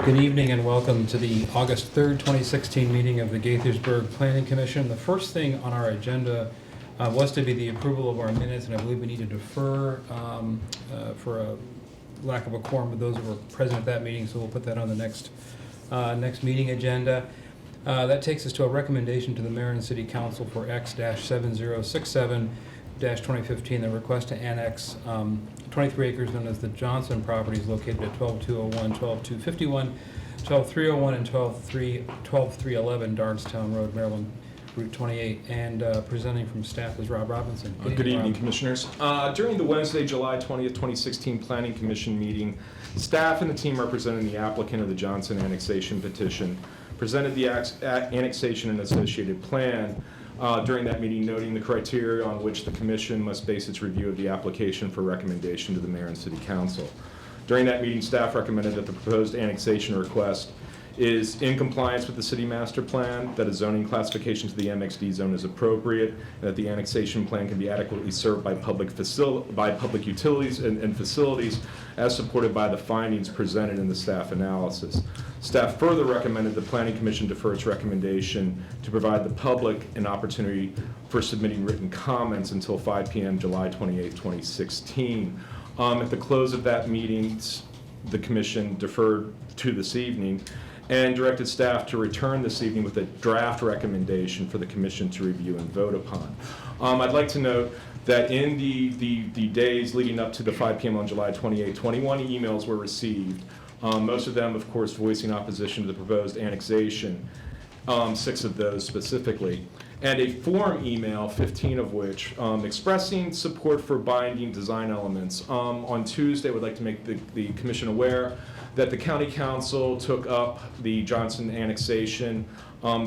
Good evening and welcome to the August 3rd, 2016 meeting of the Gaithersburg Planning Commission. The first thing on our agenda was to be the approval of our minutes, and I believe we need to defer for a lack of a quorum of those who were present at that meeting, so we'll put that on the next meeting agenda. That takes us to a recommendation to the Mayor and City Council for X-7067-2015, the request to annex 23 acres known as the Johnson properties located at 12201, 12251, 12301, and 12311 Darnestown Road, Maryland, Route 28. And presenting from staff is Rob Robinson. Good evening, Commissioners. During the Wednesday, July 20th, 2016 Planning Commission meeting, staff and the team representing the applicant of the Johnson annexation petition presented the annexation and associated plan. During that meeting, noting the criteria on which the Commission must base its review of the application for recommendation to the Mayor and City Council. During that meeting, staff recommended that the proposed annexation request is in compliance with the City Master Plan, that a zoning classification to the MXD zone is appropriate, and that the annexation plan can be adequately served by public utilities and facilities as supported by the findings presented in the staff analysis. Staff further recommended the Planning Commission defer its recommendation to provide the public an opportunity for submitting written comments until 5 p.m. July 28, 2016. At the close of that meeting, the Commission deferred to this evening and directed staff to return this evening with a draft recommendation for the Commission to review and vote upon. I'd like to note that in the days leading up to the 5 p.m. on July 28, 21 emails were received. Most of them, of course, voicing opposition to the proposed annexation, 6 of those specifically, and a form email, 15 of which, expressing support for binding design elements. On Tuesday, I would like to make the Commission aware that the County Council took up the Johnson annexation.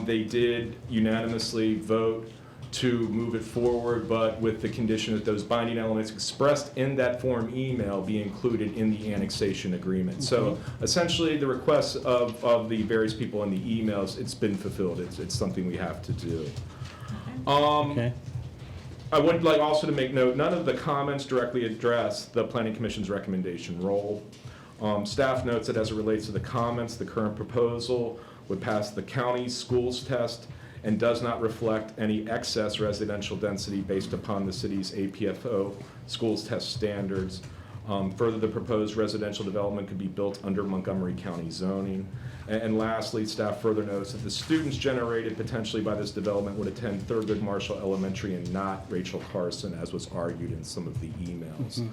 They did unanimously vote to move it forward, but with the condition that those binding elements expressed in that form email be included in the annexation agreement. Okay. So essentially the requests of the various people in the emails, it's been fulfilled. It's something we have to do. Okay. I would like also to make note, none of the comments directly address the Planning Commission's recommendation role. Staff notes that as it relates to the comments, the current proposal would pass the county's schools test and does not reflect any excess residential density based upon the city's APFO schools test standards. Further, the proposed residential development could be built under Montgomery County zoning. And lastly, staff further notes that the students generated potentially by this development would attend Thurgood Marshall Elementary and not Rachel Carson, as was argued in some of the emails. Mm-hmm.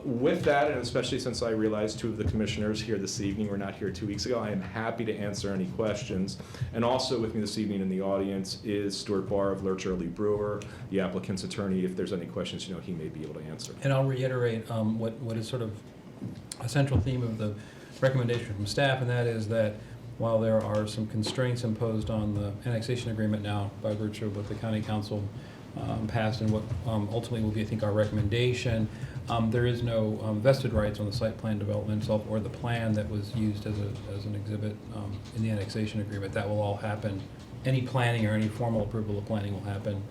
With that, and especially since I realize 2 of the commissioners here this evening were not here 2 weeks ago, I am happy to answer any questions. And also with me this evening in the audience is Stuart Barr of Lurcher Lee Brewer, the applicant's attorney. If there's any questions, he may be able to answer. And I'll reiterate what is sort of a central theme of the recommendation from staff, and that is that while there are some constraints imposed on the annexation agreement now by virtue of what the County Council passed and what ultimately will be, I think, our recommendation, there is no vested rights on the site plan development itself or the plan that was used as an exhibit in the annexation agreement. That will all happen. Any planning or any formal approval of planning will happen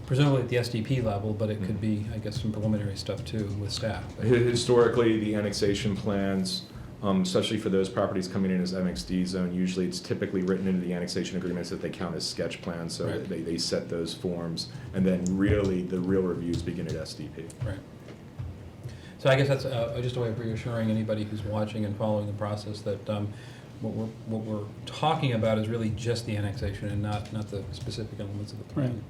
presumably at the SDP level, but it could be, I guess, some preliminary stuff too with staff. Historically, the annexation plans, especially for those properties coming in as MXD zone, usually it's typically written into the annexation agreements that they count as sketch plans, so right. they set those forms, and then really the real reviews begin at SDP. Right. So I guess that's just a way of reassuring anybody who's watching and following the process that what we're talking about is really just the annexation and not the specific elements of the plan. Right.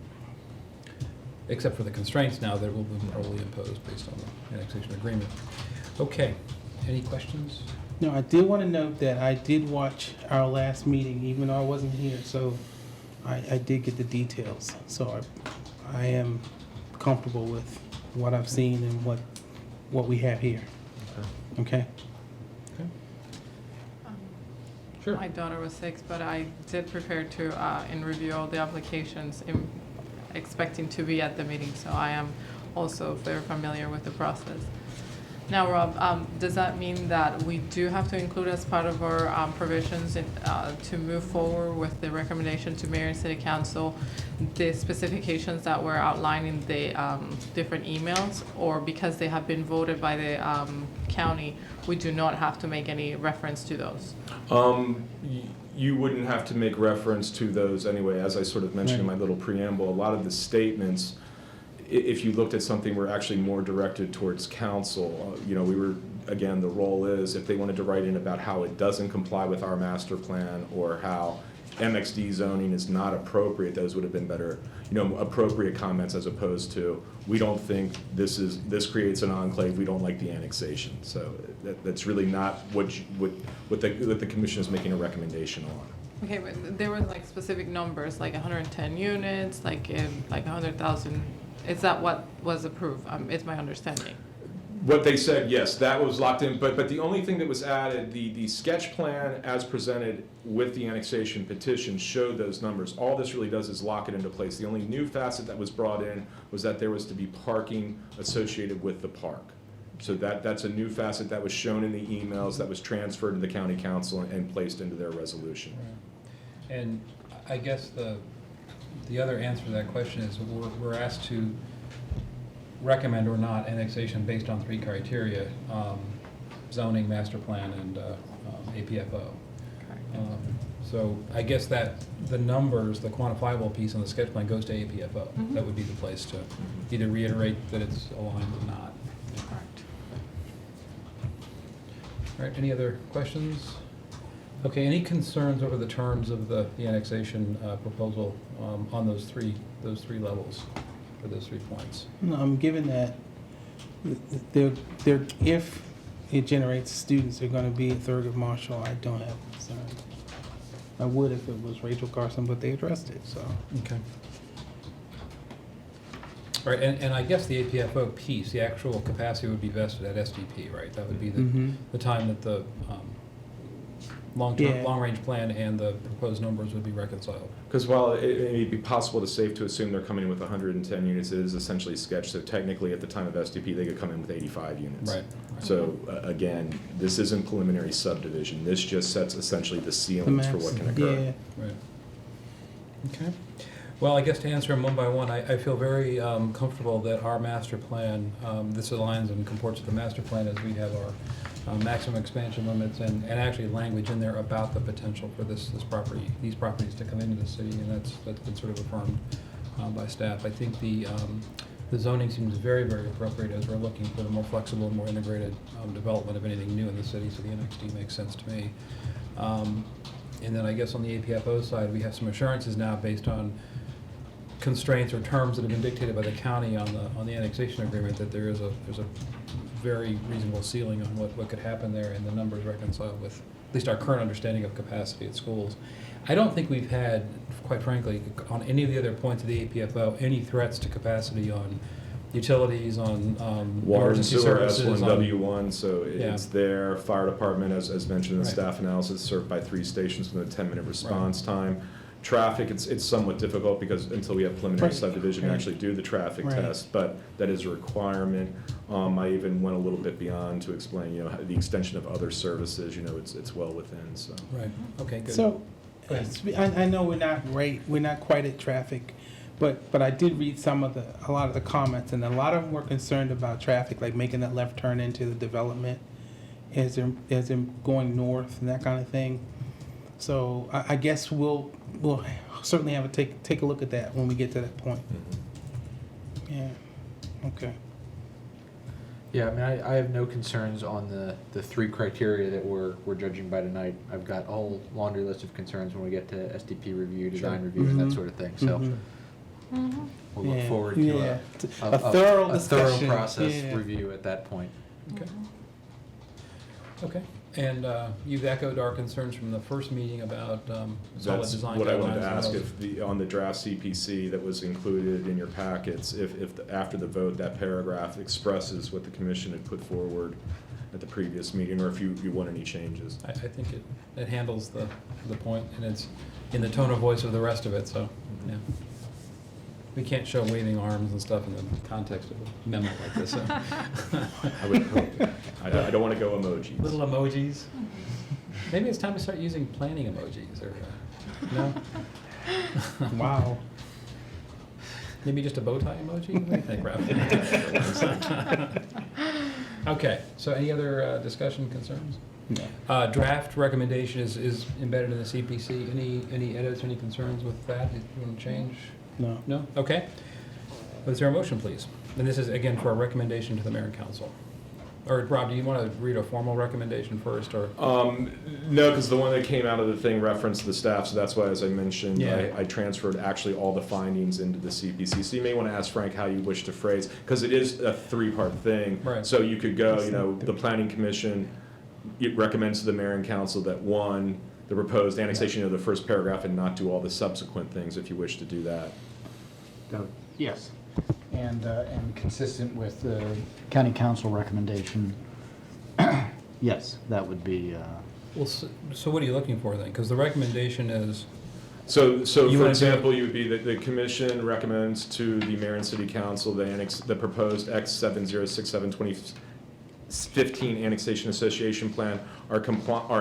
Except for the constraints now that will be probably imposed based on the annexation agreement. Okay. Any questions? No, I did want to note that I did watch our last meeting, even though I wasn't here, so I did get the details. So I am comfortable with what I've seen and what we have here. Okay? Sure. My daughter was 6, but I did prepare to and review all the applications, expecting to be at the meeting, so I am also very familiar with the process. Now, Rob, does that mean that we do have to include as part of our provisions to move forward with the recommendation to Mayor and City Council, the specifications that were outlined in the different emails, or because they have been voted by the county, we do not have to make any reference to those? You wouldn't have to make reference to those anyway. As I sort of mentioned in my little preamble, a lot of the statements, if you looked at something, were actually more directed towards council. You know, we were, again, the role is if they wanted to write in about how it doesn't comply with our master plan or how MXD zoning is not appropriate, those would have been better, you know, appropriate comments as opposed to, we don't think this creates an enclave, we don't like the annexation. So that's really not what the commission is making a recommendation on. Okay, but there were like specific numbers, like 110 units, like 100,000. Is that what was approved? It's my understanding. What they said, yes, that was locked in, but the only thing that was added, the sketch plan as presented with the annexation petition showed those numbers. All this really does is lock it into place. The only new facet that was brought in was that there was to be parking associated with the park. So that's a new facet that was shown in the emails, that was transferred to the county council and placed into their resolution. Right. And I guess the other answer to that question is we're asked to recommend or not annexation based on 3 criteria, zoning, master plan, and APFO. So I guess that the numbers, the quantifiable piece on the sketch plan goes to APFO. Mm-hmm. That would be the place to either reiterate that it's aligned or not. Correct. All right, any other questions? Okay, any concerns over the terms of the annexation proposal on those three levels, or those 3 points? No, given that if it generates students, they're going to be at Thurgood Marshall, I don't have concern. I would if it was Rachel Carson, but they addressed it, so. Okay. All right, and I guess the APFO piece, the actual capacity would be vested at SDP, right? That would be the time that the long-range plan and the proposed numbers would be reconciled. Because while it may be possible to safe to assume they're coming in with 110 units, it is essentially sketched. So technically, at the time of SDP, they could come in with 85 units. Right. So again, this isn't preliminary subdivision. This just sets essentially the ceilings for what can occur. Yeah. Right. Okay. Well, I guess to answer them one by one, I feel very comfortable that our master plan, this aligns and comports with the master plan as we have our maximum expansion limits and actually language in there about the potential for these properties to come into the city, and that's been sort of affirmed by staff. I think the zoning seems very, very appropriate as we're looking for the more flexible and more integrated development of anything new in the city, so the NXD makes sense to me. And then I guess on the APFO side, we have some assurances now based on constraints or terms that have been dictated by the county on the annexation agreement that there's a very reasonable ceiling on what could happen there, and the numbers reconciled with at least our current understanding of capacity at schools. I don't think we've had, quite frankly, on any of the other points of the APFO, any threats to capacity on utilities, on Water and emergency sewer, services. S1, W1, so Yeah. it's there. Fire department, as mentioned in the Right. staff analysis, served by 3 stations with a 10-minute response time. Traffic, it's somewhat difficult because until we have preliminary Right. subdivision, we Right. actually do the traffic Right. test, but that is a requirement. I even went a little bit beyond to explain, the extension of other services, it's well within, so. Right, okay, good. So, Go ahead. I know we're not quite at traffic, but I did read a lot of the comments, and a lot of them were concerned about traffic, like making that left turn into the development as they're going north and that kind of thing. So I guess we'll certainly have to take a look at that when we get to that point. Yeah, okay. Yeah, I mean, I have no concerns on the 3 criteria that we're judging by tonight. I've got a whole laundry list of concerns when we get to SDP review, design Sure. review, and that Mhm. sort of thing. So Mm-hmm. we'll look Yeah, forward to yeah. a thorough thorough discussion. process Yeah. review at that point. Okay. Okay, and you've echoed our concerns from the first meeting about solid That's design. what I wanted to guidelines and ask, those. on the draft CPC that was included in your packets, after the vote, that paragraph expresses what the commission had put forward at the previous meeting, or if you want any changes. I think it handles the point, and it's in the tone of voice of the rest of it, so, yeah. we can't show waving arms and stuff in the context of a memo like this. So. I would hope. I don't want to go emojis. Little emojis. Maybe it's time to start using planning emojis, or no? Wow. Maybe just a bow tie emoji? What do you think, Ralph? Okay, so any other discussion, concerns? No. Draft recommendation is embedded in the CPC. Any edits, any concerns with that? You want to change? No. No? Okay. Is there a motion, please? And this is, again, for a recommendation to the mayor and council. Or, Rob, do you want to read a formal recommendation first, or? No, because the one that came out of the thing referenced the staff, so that's why, as I mentioned, Yeah. I transferred actually all the findings into the CPC. So you may want to ask Frank how you wish to phrase, because it is a three-part thing. Right. So you could go, the planning commission, it recommends to the mayor and council that, one, the proposed annexation of the first paragraph and not do all the subsequent things if you wish to do that. Yes, and consistent with the county council recommendation, yes, that would be, Well, so what are you looking for then? Because the recommendation is, So You for wanna do- example, you would be that the commission recommends to the mayor and city council the proposed X 7067-2015 annexation association plan are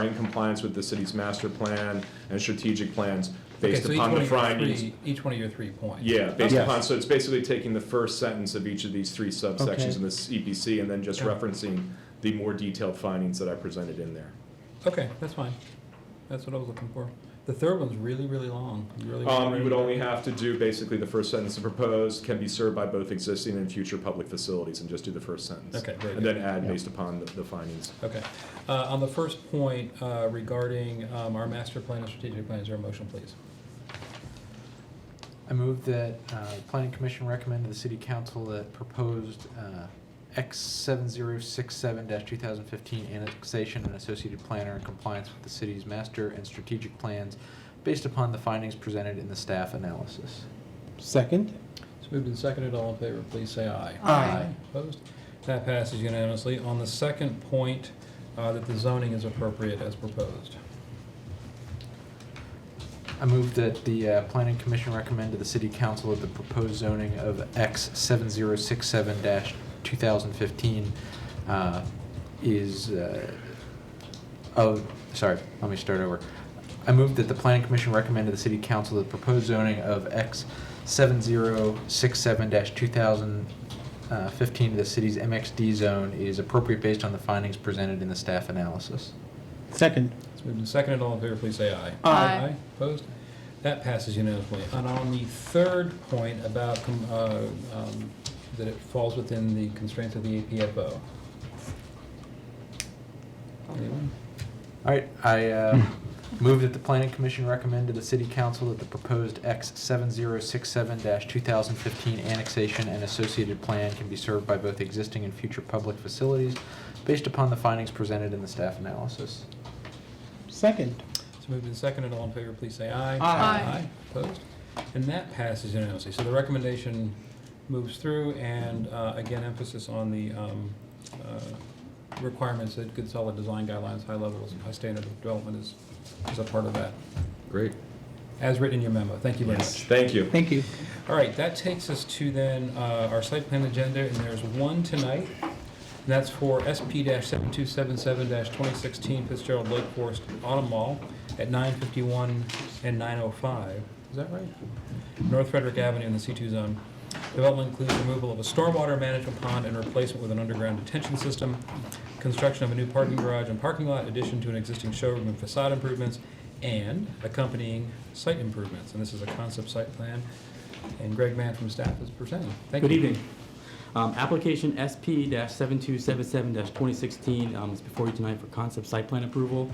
in compliance with the city's master plan and strategic plans okay, based so each upon one the of your findings. each one of your 3 points. Yeah, based Yes. upon, so it's basically taking the first sentence of each of these three subsections Okay. in the CPC and then just Okay. referencing the more detailed findings that I presented in there. Okay, that's fine. That's what I was looking for. The third one's really, really long. You would only have to do basically the first sentence, the proposed can be served by both existing and future public facilities, and just do the first sentence. Okay, very And good. then add based upon the findings. Okay. On the first point regarding our master plan and strategic plan, is there a motion, please? I move that Planning Commission recommend to the City Council that proposed X 7067-2015 annexation and associated plan are in compliance with the city's master and strategic plans based upon the findings presented in the staff analysis. Second? It's moved and seconded. All in favor, please say aye. Aye. Opposed? That passes unanimously. On the second point, that the zoning is appropriate as proposed. I move that the Planning Commission recommend to the City Council that the proposed zoning of X 7067-2015 is, sorry, let me start over. I move that the Planning Commission recommend to the City Council that the proposed zoning of X 7067-2015 to the city's MXD zone is appropriate based on the findings presented in the staff analysis. Second? It's moved and seconded. All in favor, please say aye. Aye. Opposed? That passes unanimously. And on the third point about that it falls within the constraints of the APFO. Anyone? All right, I move that the Planning Commission recommend to the City Council that the proposed X 7067-2015 annexation and associated plan can be served by both existing and future public facilities based upon the findings presented in the staff analysis. Second? It's moved and seconded. All in favor, please say aye. Aye. Opposed? And that passes unanimously. So the recommendation moves through, and again, emphasis on the requirements that good solid design guidelines, high levels, and high standard of development is a part of that, Great. as written in your memo. Thank you very much. Thank you. Thank you. All right, that takes us to then our site plan agenda, and there's one tonight. And that's for SP-7277-2016 Fitzgerald Lake Forest Autumn Mall at 951 and 905. Is that right? North Frederick Avenue in the C2 zone. Development includes removal of a stormwater management pond and replacement with an underground detention system, construction of a new parking garage and parking lot, addition to an existing showroom and facade improvements, and accompanying site improvements. And this is a concept site plan. And Greg Mann from staff is presenting. Thank you. Good evening. Application SP-7277-2016 is before you tonight for concept site plan approval.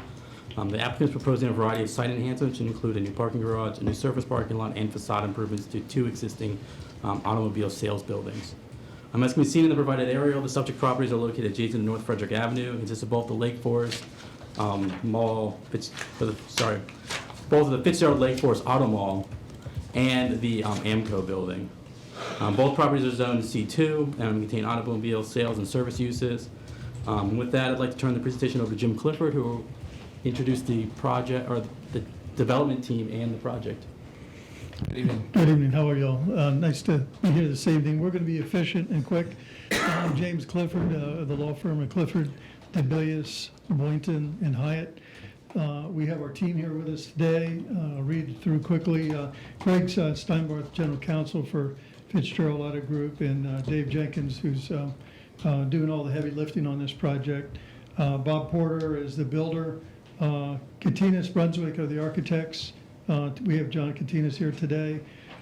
The applicant is proposing a variety of site enhancements, which include a new parking garage, a new surface parking lot, and facade improvements to two existing automobile sales buildings. As can be seen in the provided aerial, the subject properties are located adjacent to North Frederick Avenue. It consists of both the Lake Forest Mall, both of the Fitzgerald Lake Forest Auto Mall and the Amco building. Both properties are zoned C2 and contain automobile sales and service uses. With that, I'd like to turn the presentation over to Jim Clifford, who will introduce the project, or the development team and the project. Good evening. Good evening, how are y'all? Nice to be here this evening. We're going to be efficient and quick. I'm James Clifford, the law firm of Clifford, DeBias, Boynton, and Hyatt. We have our team here with us today. I'll read through quickly. Greg Steinbarth, General Counsel for Fitzgerald Auto Group, and Dave Jenkins, who's doing all the heavy lifting on this project. Bob Porter is the builder. Katinas Brunswick are the architects. We have John Katinas here today.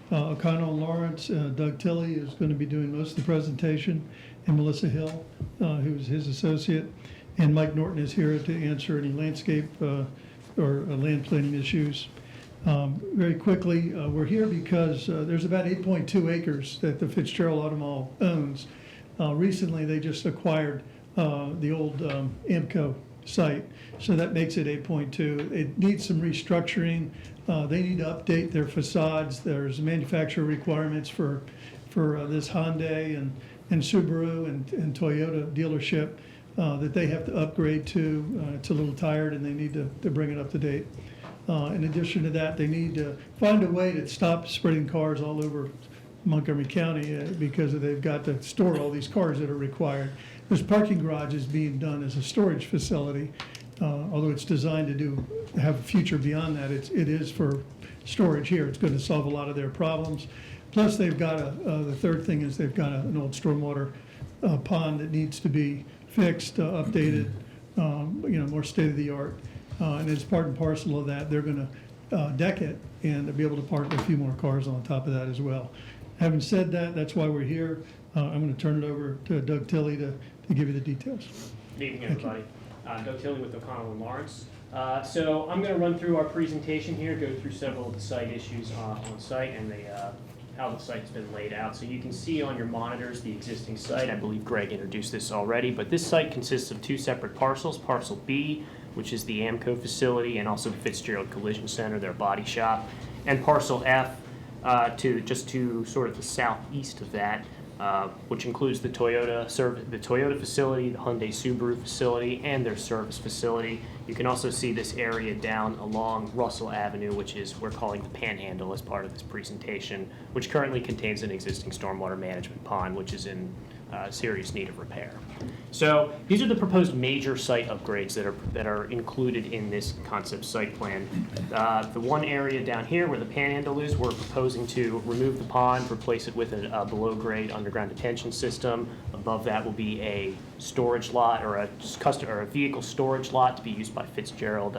O'Connell Lawrence, Doug Tilley is going to be doing most of the presentation, and Melissa Hill, who's his associate. And Mike Norton is here to answer any landscape or land planning issues. Very quickly, we're here because there's about 8.2 acres that the Fitzgerald Auto Mall owns. Recently, they just acquired the old Amco site, so that makes it 8.2. It needs some restructuring. They need to update their facades. There's manufacturer requirements for this Hyundai and Subaru and Toyota dealership that they have to upgrade to. It's a little tired, and they need to bring it up to date. In addition to that, they need to find a way to stop spreading cars all over Montgomery County because they've got to store all these cars that are required. This parking garage is being done as a storage facility, although it's designed to have a future beyond that. It is for storage here. It's going to solve a lot of their problems. Plus, they've got the third thing is they've got an old stormwater pond that needs to be fixed, updated, more state of the art. And as part and parcel of that, they're going to deck it and be able to park a few more cars on top of that as well. Having said that, that's why we're here. I'm going to turn it over to Doug Tilley to give you the details. Good evening, everybody. Doug Tilley with O'Connell and Lawrence. So I'm going to run through our presentation here, go through several of the site issues on site and how the site's been laid out. So you can see on your monitors the existing site. I believe Greg introduced this already, but this site consists of two separate parcels. Parcel B, which is the AMCO facility, and also the Fitzgerald Collision Center, their body shop, and Parcel F to sort of the southeast of that, which includes the Toyota facility, the Hyundai Subaru facility, and their service facility. You can also see this area down along Russell Avenue, which is we're calling the Panhandle as part of this presentation, which currently contains an existing stormwater management pond, which is in serious need of repair. So these are the proposed major site upgrades that are included in this concept site plan. The one area down here where the Panhandle is, we're proposing to remove the pond, replace it with a below-grade underground detention system. Above that will be a storage lot or a vehicle storage lot to be used by Fitzgerald,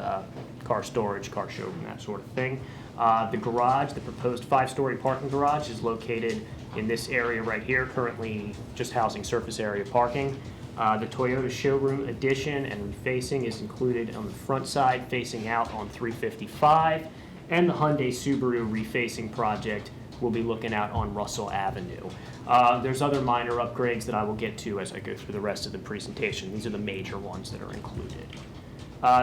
car storage, car showroom, that sort of thing. The garage, the proposed 5-story parking garage, is located in this area right here, currently just housing surface area parking. The Toyota showroom addition and refacing is included on the front side, facing out on 355, and the Hyundai Subaru refacing project will be looking out on Russell Avenue. There's other minor upgrades that I will get to as I go through the rest of the presentation. These are the major ones that are included.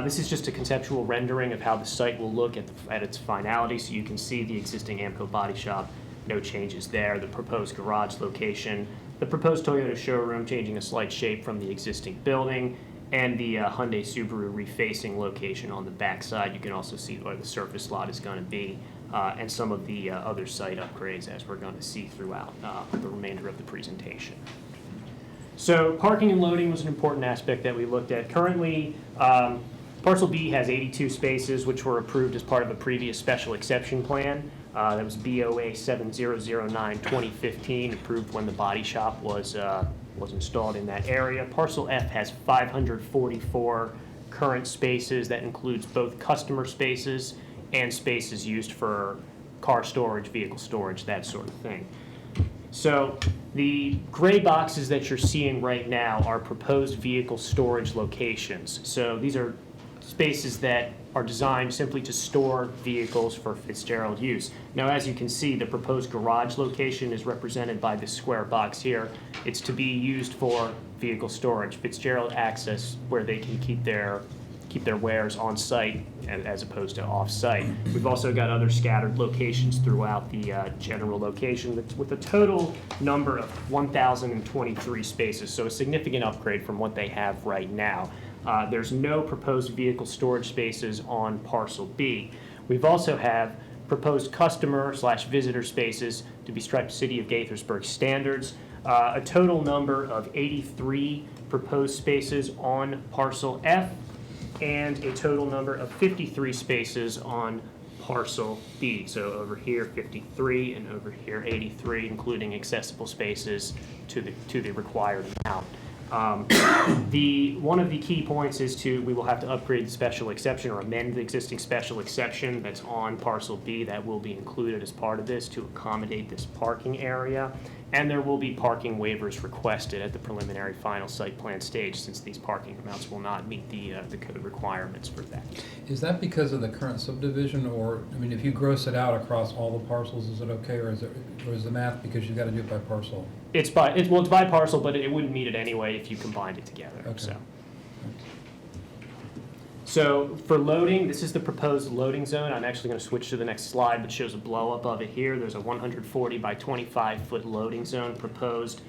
This is just a conceptual rendering of how the site will look at its finality, so you can see the existing AMCO body shop, no changes there, the proposed garage location, the proposed Toyota showroom changing a slight shape from the existing building, and the Hyundai Subaru refacing location on the back side. You can also see where the surface lot is going to be, and some of the other site upgrades as we're going to see throughout the remainder of the presentation. So parking and loading was an important aspect that we looked at. Currently, Parcel B has 82 spaces, which were approved as part of a previous special exception plan. That was BOA 7009-2015, approved when the body shop was installed in that area. Parcel F has 544 current spaces. That includes both customer spaces and spaces used for car storage, vehicle storage, that sort of thing. So the gray boxes that you're seeing right now are proposed vehicle storage locations. So these are spaces that are designed simply to store vehicles for Fitzgerald use. Now, as you can see, the proposed garage location is represented by this square box here. It's to be used for vehicle storage. Fitzgerald access where they can keep their wares on site as opposed to off site. We've also got other scattered locations throughout the general location with a total number of 1,023 spaces, so a significant upgrade from what they have right now. There's no proposed vehicle storage spaces on Parcel B. We've also have proposed customer/visitor spaces to be striped City of Gaithersburg standards. A total number of 83 proposed spaces on parcel F, and a total number of 53 spaces on parcel B. So over here 53 and over here 83, including accessible spaces to the required amount. One of the key points is we will have to upgrade the special exception or amend the existing special exception that's on parcel B that will be included as part of this to accommodate this parking area. And there will be parking waivers requested at the preliminary final site plan stage, since these parking amounts will not meet the code requirements for that. Is that because of the current subdivision, or, I mean, if you gross it out across all the parcels, is it okay, or is the math because you've got to do it by parcel? It's by parcel, but it wouldn't meet it anyway if you combined it together. Okay. So for loading, this is the proposed loading zone. I'm actually going to switch to the next slide, but shows a blow up of it here. There's a 140 by 25 foot loading zone proposed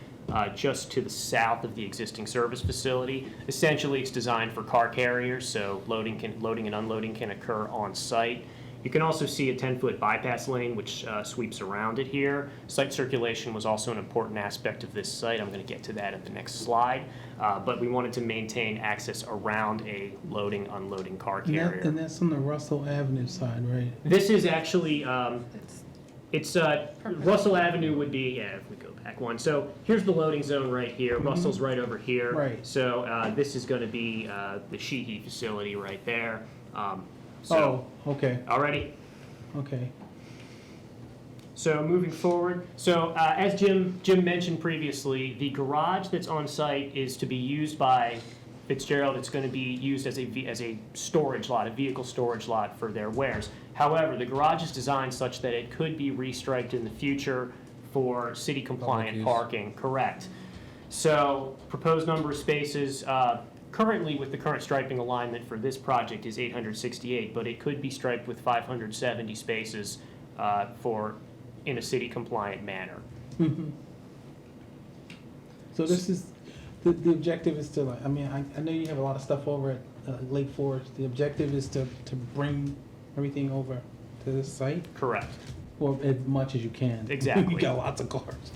just to the south of the existing service facility. Essentially, it's designed for car carriers, so loading and unloading can occur on site. You can also see a 10-foot bypass lane which sweeps around it here. Site circulation was also an important aspect of this site. I'm going to get to that at the next slide. But we wanted to maintain access around a loading, unloading car carrier. And that's on the Russell Avenue side, right? This is actually, Russell Avenue would be, if we go back one. So here's the loading zone right here. Russell's right over here. Right. So this is going to be the Sheehy facility right there. Oh, okay, Already? okay. So moving forward, as Jim mentioned previously, the garage that's on site is to be used by Fitzgerald. It's going to be used as a storage lot, a vehicle storage lot for their wares. However, the garage is designed such that it could be restriped in the future for city compliant parking. Correct. So proposed number of spaces, currently with the current striping alignment for this project is 868, but it could be striped with 570 spaces in a city compliant manner. So this is, the objective is to, like, I mean, I know you have a lot of stuff over at Lake Forest. The objective is to bring everything over to this site, Correct. or as much as you can. Exactly. You got lots of cars.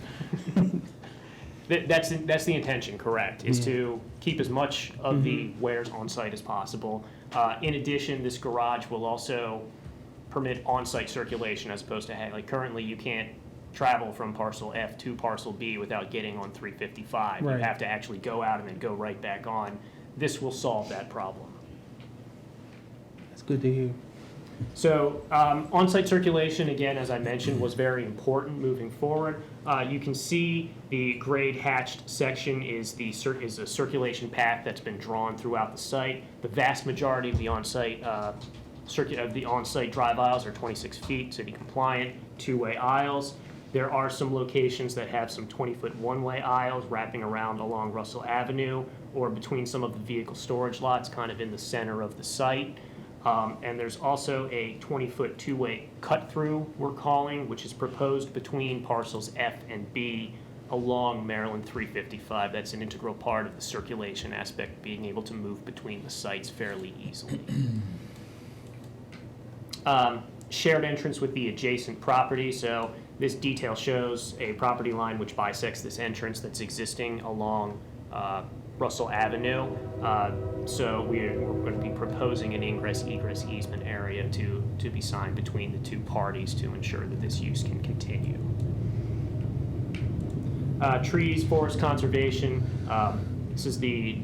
That's the intention, correct, is to keep as much of the wares on site as possible. In addition, this garage will also permit on-site circulation as opposed to, like currently you can't travel from parcel F to parcel B without getting on 355. Right. You have to actually go out and then go right back on. This will solve that problem. That's good to hear. So on-site circulation, again, as I mentioned, was very important moving forward. You can see the grade hatched section is a circulation path that's been drawn throughout the site. The vast majority of the on-site drive aisles are 26 feet, city compliant, two-way aisles. There are some locations that have some 20-foot one-way aisles wrapping around along Russell Avenue or between some of the vehicle storage lots kind of in the center of the site. And there's also a 20-foot two-way cut-through, we're calling, which is proposed between parcels F and B along Maryland 355. That's an integral part of the circulation aspect, being able to move between the sites fairly easily. Shared entrance with the adjacent property. So this detail shows a property line which bisects this entrance that's existing along Russell Avenue. So we're going to be proposing an ingress-egress easement area to be signed between the two parties to ensure that this use can continue. Trees, forest conservation. This is the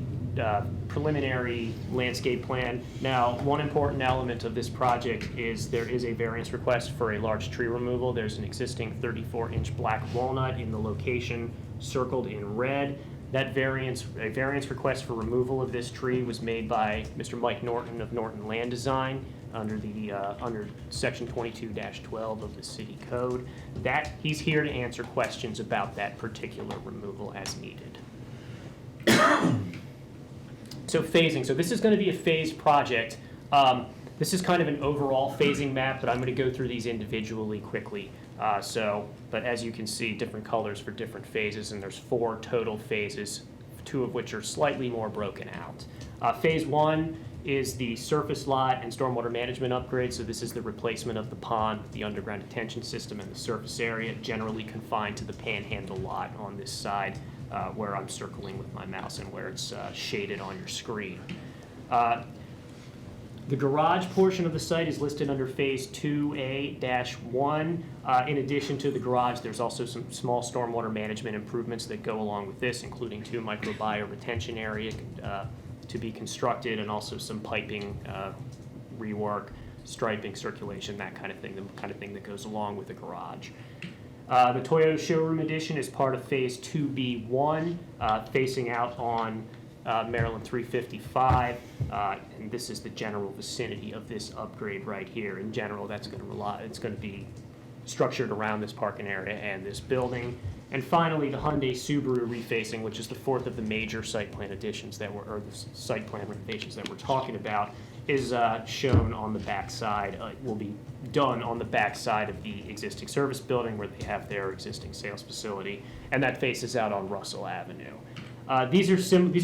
preliminary landscape plan. Now, one important element of this project is there is a variance request for a large tree removal. There's an existing 34-inch black walnut in the location circled in red. That variance request for removal of this tree was made by Mr. Mike Norton of Norton Land Design under section 22-12 of the city code. He's here to answer questions about that particular removal as needed. So phasing. So this is going to be a phased project. This is kind of an overall phasing map, but I'm going to go through these individually quickly. But as you can see, different colors for different phases, and there's 4 total phases, 2 of which are slightly more broken out. Phase 1 is the surface lot and stormwater management upgrade. So this is the replacement of the pond, the underground detention system, and the surface area, generally confined to the panhandle lot on this side where I'm circling with my mouse and where it's shaded on your screen. The garage portion of the site is listed under Phase 2A-1. In addition to the garage, there's also some small stormwater management improvements that go along with this, including 2 microbiome retention area to be constructed, and also some piping rework, striping, circulation, that kind of thing, the kind of thing that goes along with the garage. The Toyota showroom addition is part of Phase 2B1, facing out on Maryland 355, and this is the general vicinity of this upgrade right here. In general, it's going to be structured around this parking area and this building. And finally, the Hyundai Subaru refacing, which is the 4th of the major site plan additions or the site plan renovations that we're talking about, is shown on the back side. Will be done on the back side of the existing service building where they have their existing sales facility, and that faces out on Russell Avenue. These are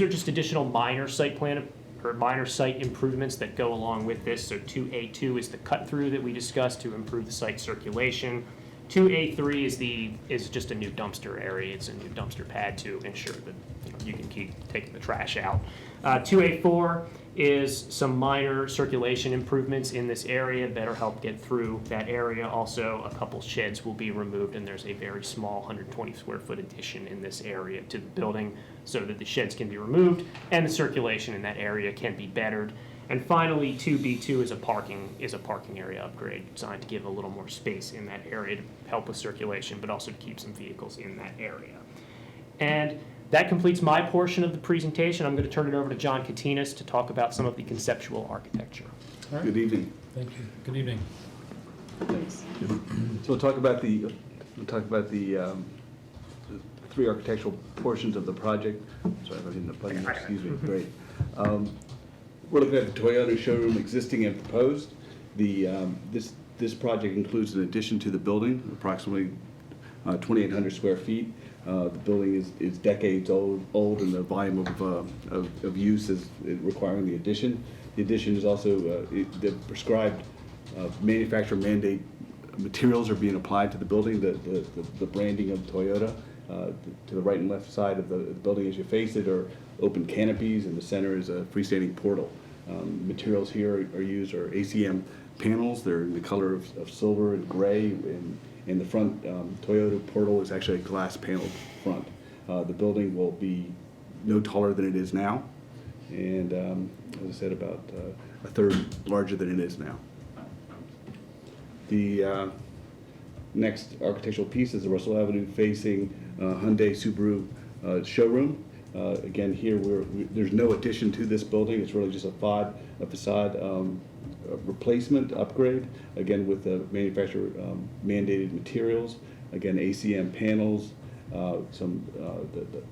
just additional minor site plan or minor site improvements that go along with this. So 2A2 is the cut through that we discussed to improve the site circulation. 2A3 is just a new dumpster area. It's a new dumpster pad to ensure that you can keep taking the trash out. 2A4 is some minor circulation improvements in this area that'll help get through that area. Also, a couple sheds will be removed, and there's a very small 120 square foot addition in this area to the building so that the sheds can be removed and the circulation in that area can be bettered. And finally, 2B2 is a parking area upgrade designed to give a little more space in that area to help with circulation, but also to keep some vehicles in that area. And that completes my portion of the presentation. I'm going to turn it over to John Katinas to talk about some of the conceptual architecture. Good evening. Thank you. Good evening. So we'll talk about the 3 architectural portions of the project. Sorry if I'm hitting the button. Excuse me. Great. We're looking at the Toyota showroom, existing and proposed. This project includes an addition to the building, approximately 2,800 square feet. The building is decades old, and the volume of use is requiring the addition. The addition is also the prescribed manufacturer mandate materials are being applied to the building. The branding of Toyota to the right and left side of the building as you face it are open canopies, and the center is a freestanding portal. Materials here are used are ACM panels. They're in the color of silver and gray, and in the front Toyota portal is actually a glass paneled front. The building will be no taller than it is now, and as I said, about a third larger than it is now. The next architectural piece is the Russell Avenue facing Hyundai Subaru showroom. Again, here there's no addition to this building. It's really just a facade replacement upgrade. Again, with the manufacturer mandated materials. Again, ACM panels. The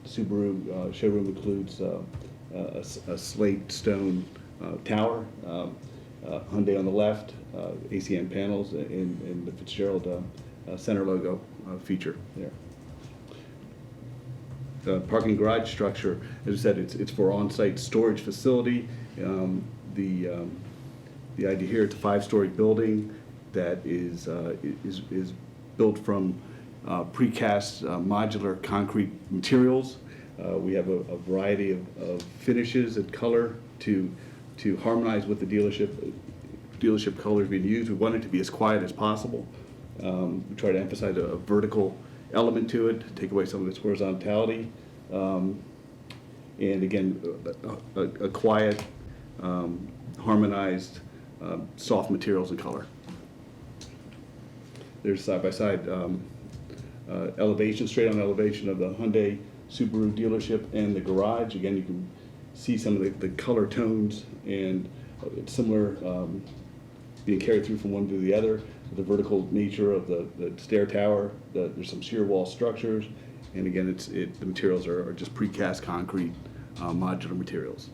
Subaru showroom includes a slate stone tower. Hyundai on the left, ACM panels, and the Fitzgerald center logo feature there. Parking garage structure, as I said, it's for on-site storage facility. The idea here, it's a 5-story building that is built from precast modular concrete materials. We have a variety of finishes and color to harmonize with the dealership colors being used. We want it to be as quiet as possible. We try to emphasize a vertical element to it, take away some of its horizontality, and again, a quiet, harmonized, soft materials and color. There's side-by-side elevation, straight-on elevation of the Hyundai Subaru dealership and the garage. Again, you can see some of the color tones and it's similar being carried through from one to the other. The vertical nature of the stair tower, there's some shear wall structures, and again, the materials are just precast concrete modular materials.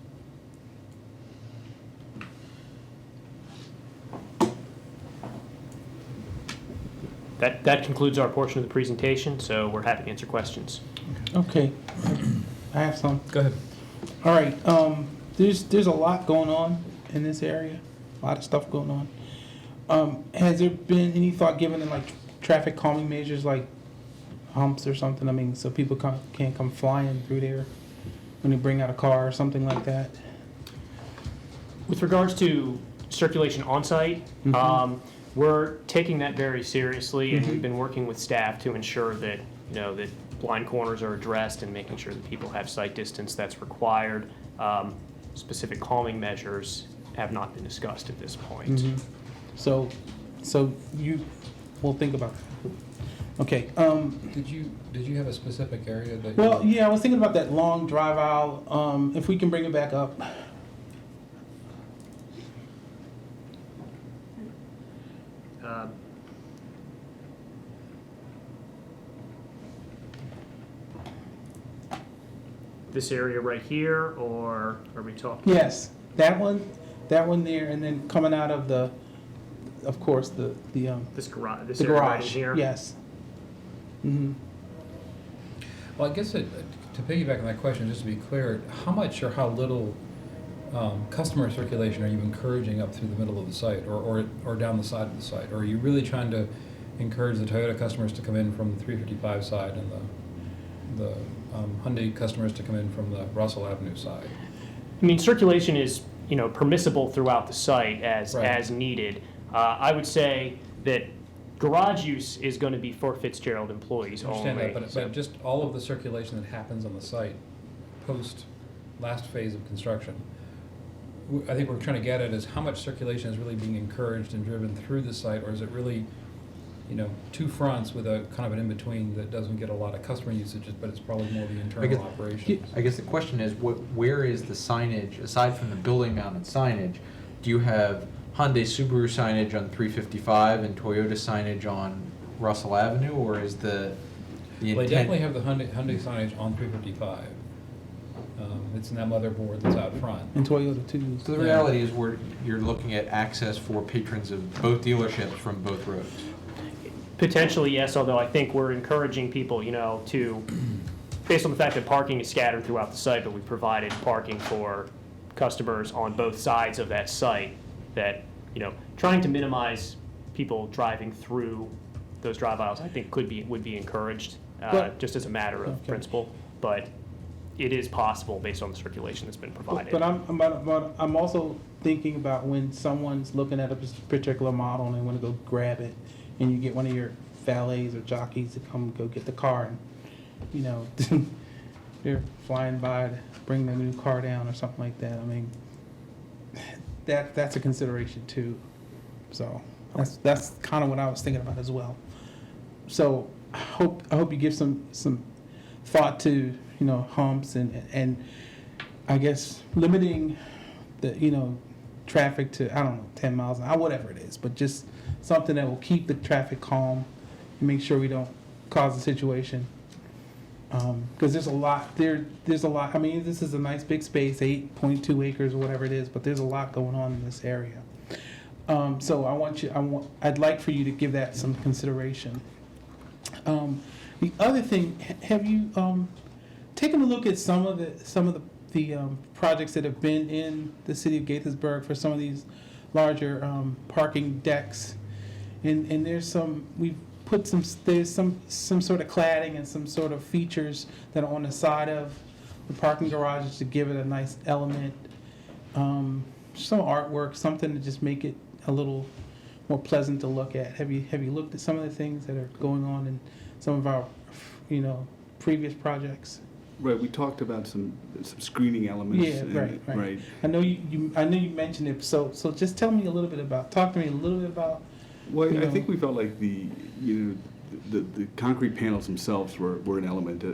That concludes our portion of the presentation, so we're happy to answer questions. Okay, I have some. Go ahead. All right, there's a lot going on in this area. A lot of stuff going on. Has there been any thought given to like traffic calming measures like humps or something? I mean, so people can't come flying through there when you bring out a car or something like that? With regards to circulation on-site, we're taking that very seriously, and we've been working with staff to ensure that, that blind corners are addressed and making sure that people have sight distance that's required. Specific calming measures have not been discussed at this point. So you will think about that. Okay. Did you have a specific area that? Well, yeah, I was thinking about that long drive aisle. If we can bring it back up. This area right here, or are we talking? Yes, that one there, and then coming out of of course, This garage, this the area right in garage. here? Yes. Well, I guess to piggyback on that question, just to be clear, how much or how little customer circulation are you encouraging up through the middle of the site or down the side of the site? Or are you really trying to encourage the Toyota customers to come in from the 355 side and the Hyundai customers to come in from the Russell Avenue side? I mean, circulation is, permissible throughout the site as Right. needed. I would say that garage use is going to be for Fitzgerald employees I only. understand that, but just all of the circulation that happens on the site post last phase of construction. I think what we're trying to get at is how much circulation is really being encouraged and driven through the site, or is it really, two fronts with a kind of an in-between that doesn't get a lot of customer usage, but it's probably more the internal operations? I guess the question is, where is the signage, aside from the building mounted signage, do you have Hyundai Subaru signage on 355 and Toyota signage on Russell Avenue, or is the Well, intent? they definitely have the Hyundai signage on 355. It's in that motherboard that's out front. And Toyota too. So the reality is you're looking at access for patrons of both dealerships from both roads. Potentially, yes, although I think we're encouraging people, to, based on the fact that parking is scattered throughout the site, but we've provided parking for customers on both sides of that site, that, trying to minimize people driving through those drive aisles, I think would be encouraged, But- just as a matter of Okay. principle. But it is possible based on the circulation that's been provided. But I'm also thinking about when someone's looking at a particular model and they want to go grab it, and you get one of your valets or jockeys to come go get the car, and they're flying by to bring the new car down or something like that. I mean, that's a consideration too. So that's kind of what I was thinking about as well. So I hope you give some thought to humps and I guess limiting the traffic to 10 miles an hour, whatever it is, but just something that will keep the traffic calm and make sure we don't cause a situation. Because there's a lot there's a lot. I mean, this is a nice big space, 8.2 acres or whatever it is, but there's a lot going on in this area. So I'd like for you to give that some consideration. The other thing, have you taken a look at some of the projects that have been in the city of Gaithersburg for some of these larger parking decks? And we've put there's some sort of cladding and some sort of features that are on the side of the parking garages to give it a nice element. Some artwork, something to just make it a little more pleasant to look at. Have you looked at some of the things that are going on in some of our previous projects? Right, we talked about some screening elements. Yeah, and- right. I know you mentioned it. So just talk to me a little bit about. Well, You I know. think we felt like the concrete panels themselves were an element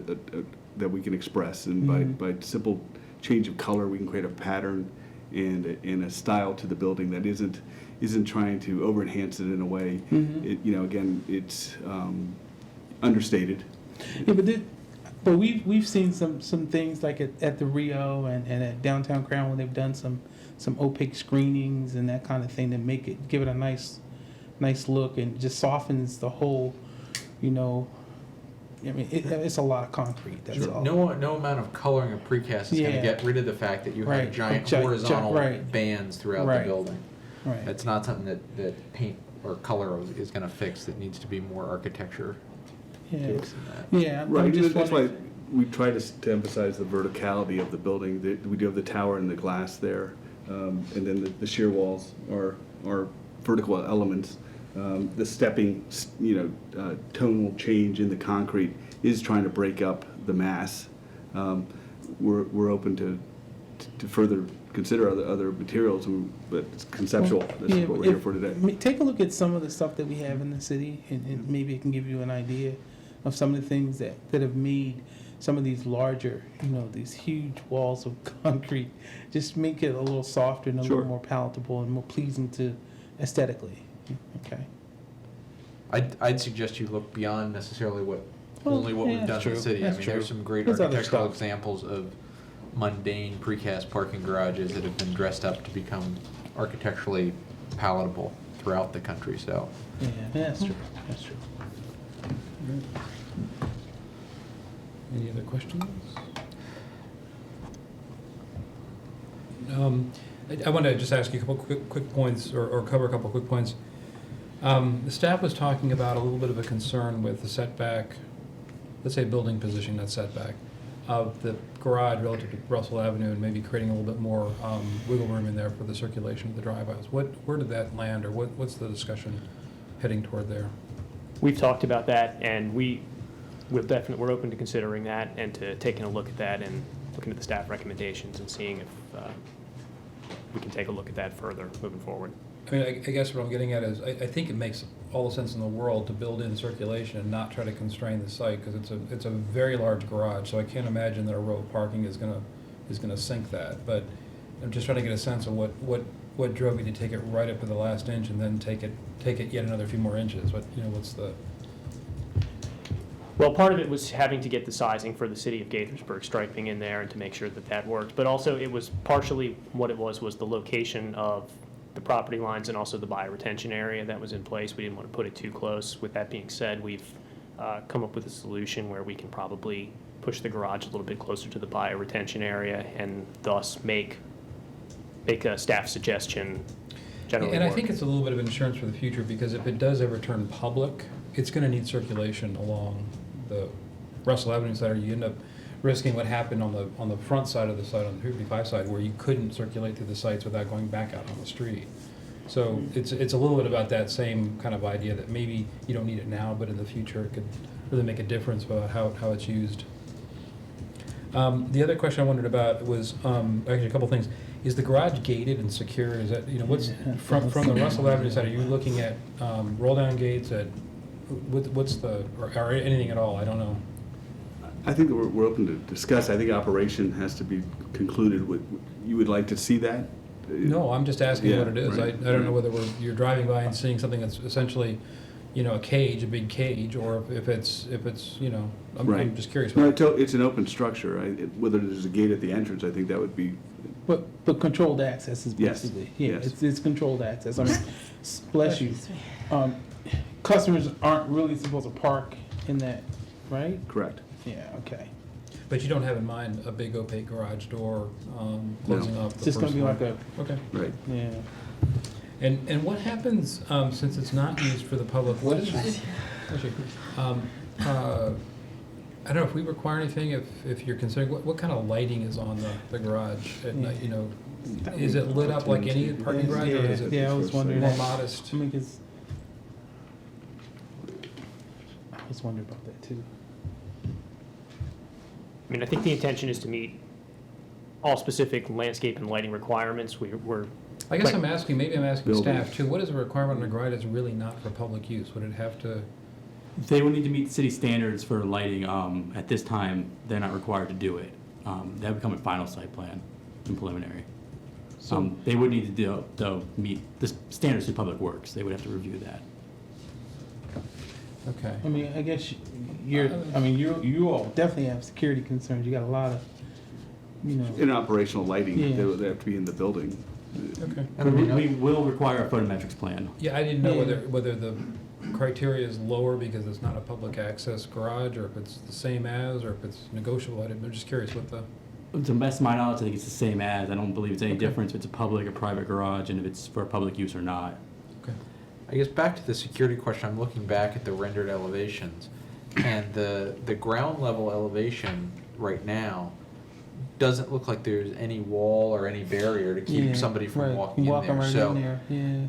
that we can express, and by simple change of color, we can create a pattern and a style to the building that isn't trying to over enhance it in a way. Again, it's understated. Yeah, but we've seen some things like at the Rio and at downtown Crown when they've done some opaque screenings and that kind of thing to give it a nice look and just softens the whole I mean, it's a lot of concrete, that's all. No amount of coloring of precast is gonna Yeah. get rid of the fact that you have Right. giant Right. horizontal bands throughout the Right. building. Right. It's not something that paint or color is gonna fix. It needs to be more architecture Yeah, based in that. yeah. I'm Right, just that's why wondering- we try to emphasize the verticality of the building. We do have the tower and the glass there, and then the shear walls are vertical elements. The stepping, tonal change in the concrete is trying to break up the mass. We're open to further consider other materials, but it's conceptual. This Yeah, is what we're here if- for today. I mean, take a look at some of the stuff that we have in the city, and maybe it can give you an idea of some of the things that have made some of these larger, these huge walls of concrete, just make it a little softer and a Sure. little more palatable and more pleasing to aesthetically. Okay. I'd suggest you look beyond necessarily Well, only what yeah, we've done that's in the true. city. I That's mean, true. there's some great There's other architectural stuff. examples of mundane precast parking garages that have been dressed up to become architecturally palatable throughout the country, so. Yeah, that's true. That's true. Any other questions? I want to just ask you a couple quick points, or cover a couple quick points. The staff was talking about a little bit of a concern with the setback, let's say building position, not setback, of the garage relative to Russell Avenue, and maybe creating a little bit more wiggle room in there for the circulation of the drive aisles. Where did that land, or what's the discussion heading toward there? We've talked about that, and we're open to considering that and to taking a look at that and looking at the staff recommendations and seeing if we can take a look at that further moving forward. I mean, I guess what I'm getting at is, I think it makes all the sense in the world to build in circulation and not try to constrain the site, because it's a very large garage, so I can't imagine that a row of parking is gonna sink that. But I'm just trying to get a sense of what drove you to take it right up to the last inch and then take it yet another few more inches. What's the? Well, part of it was having to get the sizing for the city of Gaithersburg striping in there and to make sure that that worked. But also, it was partially what it was the location of the property lines and also the bioretention area that was in place. We didn't want to put it too close. With that being said, we've come up with a solution where we can probably push the garage a little bit closer to the bioretention area and thus make a staff suggestion generally And I work. think it's a little bit of insurance for the future, because if it does ever turn public, it's gonna need circulation along the Russell Avenue side, or you end up risking what happened on the front side of the site, on the 355 side, where you couldn't circulate through the sites without going back out on the street. So it's a little bit about that same kind of idea, that maybe you don't need it now, but in the future it could really make a difference about how it's used. The other question I wondered about was, actually a couple things. Is the garage gated and secure? Is that, what's, from the Russell Avenue side, are you looking at roll-down gates, at, what's the, or anything at all? I don't know. I think that we're open to discuss. I think operation has to be concluded with, you would like to see that? No, I'm just asking Yeah, what it is. I right, don't know right. whether you're driving by and seeing something that's essentially, a cage, a big cage, or if it's, I'm Right. just curious. No, it's an open structure. Whether there's a gate at the entrance, I think that would be, But controlled access is Yes, basically, yeah, yes. it's controlled access. I mean, bless you. Customers aren't really supposed to park in that, right? correct. Yeah, okay. But you don't have in mind a big opaque garage door closing off the It's just gonna first be floor? like a, Okay. Right. yeah. And what happens, since it's not used for the public, what is, actually, I don't know if we require anything, if you're considering, what kind of lighting is on the garage at night, Is it lit up like any parking garage, or is it Yeah, I was wondering more that. modest? I mean, 'cause I was wondering about that too. I mean, I think the intention is to meet all specific landscape and lighting requirements. We're I guess Right. I'm asking, maybe I'm asking Building. staff too, what is a requirement on a garage that's really not for public use? Would it have to, They would need to meet city standards for lighting. At this time, they're not required to do it. That would become a final site plan and preliminary. They would need to meet the standards of Public Works. They would have to review that. okay. I mean, I guess you all definitely have security concerns. You got a lot of, In operational lighting, Yeah. they have to be in the building. Okay. And I mean, We will require a photometrics plan. Yeah, I didn't know whether the criteria is lower because it's not a public access garage, or if it's the same as, or if it's negotiable. I'm just curious what the, To the best of my knowledge, I think it's the same as. I don't believe it's any Okay. difference if it's a public or private garage and if it's for public use or not. okay. I guess back to the security question, I'm looking back at the rendered elevations, and the ground level elevation right now doesn't look like there's any wall or any barrier to keep Yeah, somebody from right. walking in Walking there. right So in there, yeah.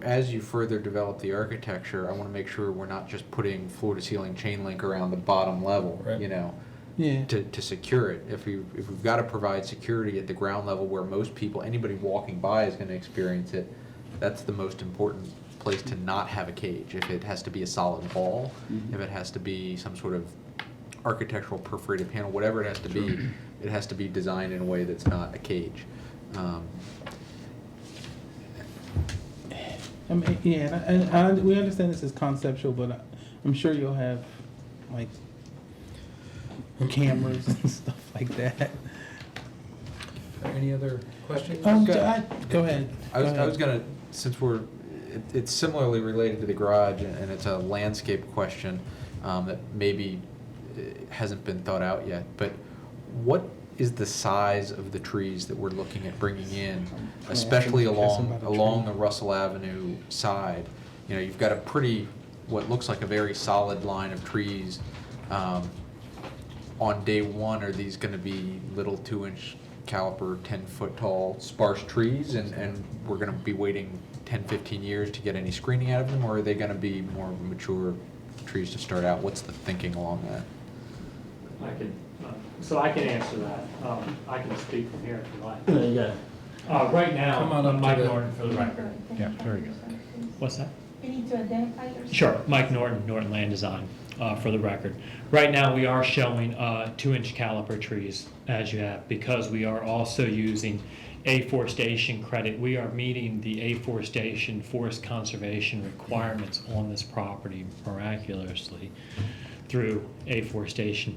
as you further develop the architecture, I want to make sure we're not just putting floor to ceiling chain link around the bottom level, Right. you know, Yeah. to secure it. If we've got to provide security at the ground level where most people, anybody walking by is going to experience it, that's the most important place to not have a cage. If it has to be a solid wall, if it has to be some sort of architectural perforated panel, whatever it has to be, it has to be designed in a way that's not a cage. I mean, yeah, we understand this is conceptual, but I'm sure you'll have like cameras and stuff like that. Any other questions? Go ahead. I was gonna, since it's similarly related to the garage, and it's a landscape question that maybe hasn't been thought out yet, but what is the size of the trees that we're looking at bringing in, especially along the Russell Avenue side? You know, you've got a pretty, what looks like a very solid line of trees. On day one, are these gonna be little 2-inch caliper, 10-foot tall sparse trees, and we're gonna be waiting 10, 15 years to get any screening out of them, or are they gonna be more mature trees to start out? What's the thinking along that? I can answer that. I can speak from here if you like. Yeah. Right now, Come on up I'm to Mike the- Norton for the record. Yeah, very good. What's that? You need to identify yourself. Sure, Mike Norton, Norton Land Design, for the record. Right now, we are showing 2-inch caliper trees, as you have, because we are also using afforestation credit. We are meeting the afforestation forest conservation requirements on this property miraculously through afforestation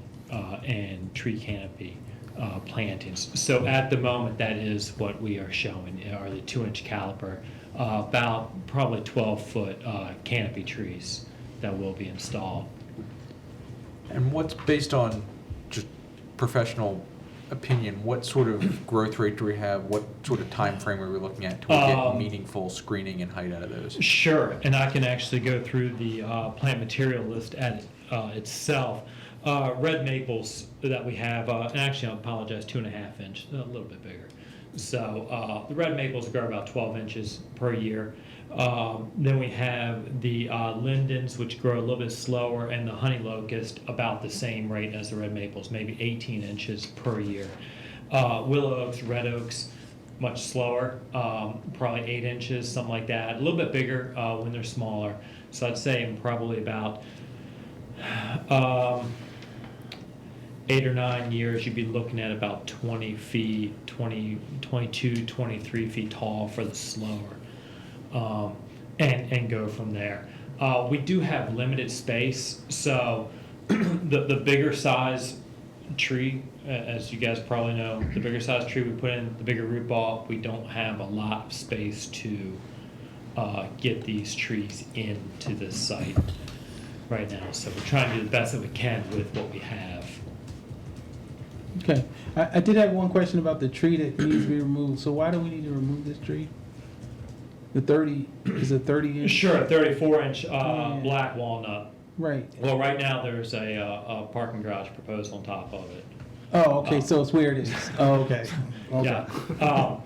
and tree canopy plantings. So at the moment, that is what we are showing, are the 2-inch caliper, about probably 12-foot canopy trees that will be installed. And what's, based on just professional opinion, what sort of growth rate do we have? What sort of time frame are we looking at to get meaningful screening and height out of those? Sure, and I can actually go through the plant material list at itself. Red maples that we have, and actually I apologize, 2.5 inch, a little bit bigger. So the red maples grow about 12 inches per year. Then we have the lindens, which grow a little bit slower, and the honey locust about the same rate as the red maples, maybe 18 inches per year. Willow oaks, red oaks, much slower, probably 8 inches, something like that. A little bit bigger when they're smaller. So I'd say in probably about 8 or 9 years, you'd be looking at about 20 feet, 22, 23 feet tall for the slower. And go from there. We do have limited space, so the bigger size tree, as you guys probably know, the bigger size tree we put in, the bigger root ball, we don't have a lot of space to get these trees into the site right now. So we're trying to do the best that we can with what we have. Okay, I did have one question about the tree that needs to be removed. So why do we need to remove this tree? The 30, is it 30 inch? Sure, 34-inch Yeah. black walnut. Right. Well, right now, there's a parking garage proposed on top of it. Oh, okay, so it's where it is. Oh, okay. Okay. Yeah.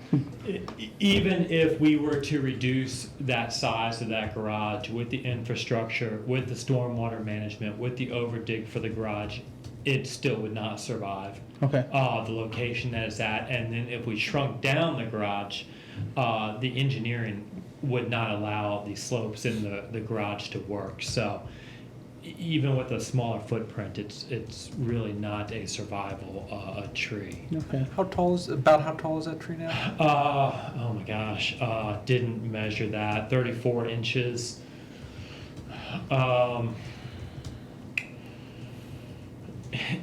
Even if we were to reduce that size of that garage with the infrastructure, with the stormwater management, with the overdig for the garage, it still would not survive. Okay. The location that it's at. And then if we shrunk down the garage, the engineering would not allow the slopes in the garage to work. So even with a smaller footprint, it's really not a survival tree. Okay. How tall is that tree now? Oh my gosh, didn't measure that. 34